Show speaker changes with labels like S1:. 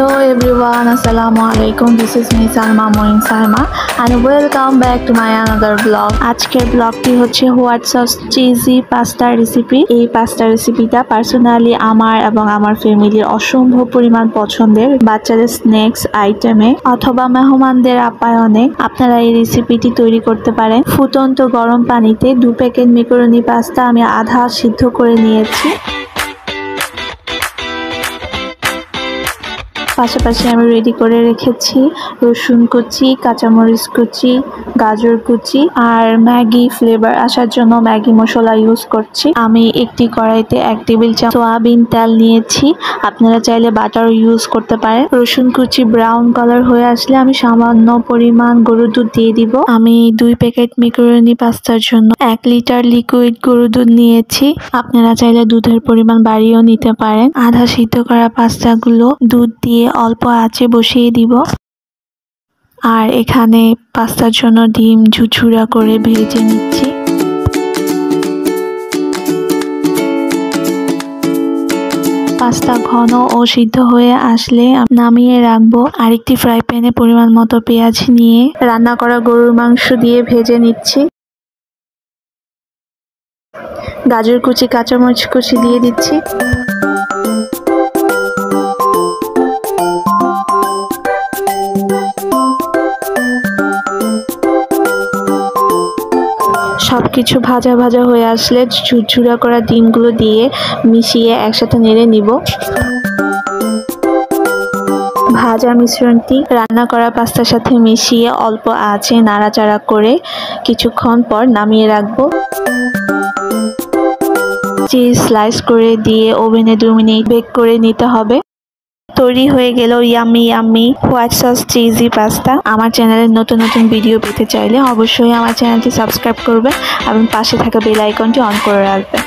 S1: Hello everyone, Assalamualaikum. This is me Salma Moin Salma and welcome back to my another vlog. আজকের ব্লগটি হচ্ছে white sauce cheesy pasta recipe. এই pasta রেসিপিটা personally আমার এবং আমার ফ্যামিলির অসম্ভব পরিমাণ পছন্দের। বাচ্চাদের স্ন্যাক্স আইটেমে অথবা মেহমানদের আপ্যায়নে আপনারা এই রেসিপিটি তৈরি করতে পারেন। ফুটন্ত গরম পানিতে 2 প্যাকেট ম্যাকারনি পাস্তা আমি আধা সিদ্ধ করে নিয়েছি। পাশাপাশি আমি রেডি করে রেখেছি রসুন কুচি, কাঁচামরিচ কুচি, গাজর কুচি আর ম্যাগি ফ্লেভার আসার জন্য ম্যাগি মশলা ইউজ করছি। আমি একটি কড়াইতে 1 টেবিল চামচ সয়াবিন তেল নিয়েছি, আপনারা চাইলে বাটারও ইউজ করতে পারেন। রসুন কুচি ব্রাউন কালার হয়ে আসলে আমি সামান্য পরিমাণ গরুর দুধ দিয়ে দিব। আমি 2 প্যাকেট ম্যাকারনি পাস্তার জন্য 1 লিটার লিকুইড গরুর দুধ নিয়েছি, আপনারা চাইলে দুধের পরিমাণ বাড়িয়েও নিতে পারেন। আধা সিদ্ধ করা পাস্তাগুলো দুধ দিয়ে অল্প আঁচে বসিয়ে দিব। আর এখানে পাস্তার জন্য ডিম ঝুরঝুরা করে ভেজে নিচ্ছি। পাস্তা ঘন ও সিদ্ধ হয়ে আসলে নামিয়ে রাখবো। আরেকটি ফ্রাই প্যানে পরিমাণ মতো পেঁয়াজ নিয়ে রান্না করা গরুর মাংস দিয়ে ভেজে নিচ্ছি। গাজর কুচি, কাঁচামরিচ কুচি দিয়ে দিচ্ছি। সবকিছু ভাজা ভাজা হয়ে আসলে ঝুরঝুরা করা ডিমগুলো দিয়ে মিশিয়ে একসাথে নেড়ে নিব। ভাজা মিশ্রণটি রান্না করা পাস্তার সাথে মিশিয়ে অল্প আঁচে নাড়াচাড়া করে কিছুক্ষণ পর নামিয়ে রাখবো। চিজ স্লাইস করে দিয়ে ওভেনে 2 মিনিট বেক করে নিতে হবে। তৈরি হয়ে গেল yummy yummy white sauce cheesy pasta. আমার চ্যানেলের নতুন নতুন ভিডিও পেতে চাইলে অবশ্যই আমার চ্যানেলটি সাবস্ক্রাইব করবেন এবং পাশে থাকা বেল আইকনটি অন করে রাখবেন।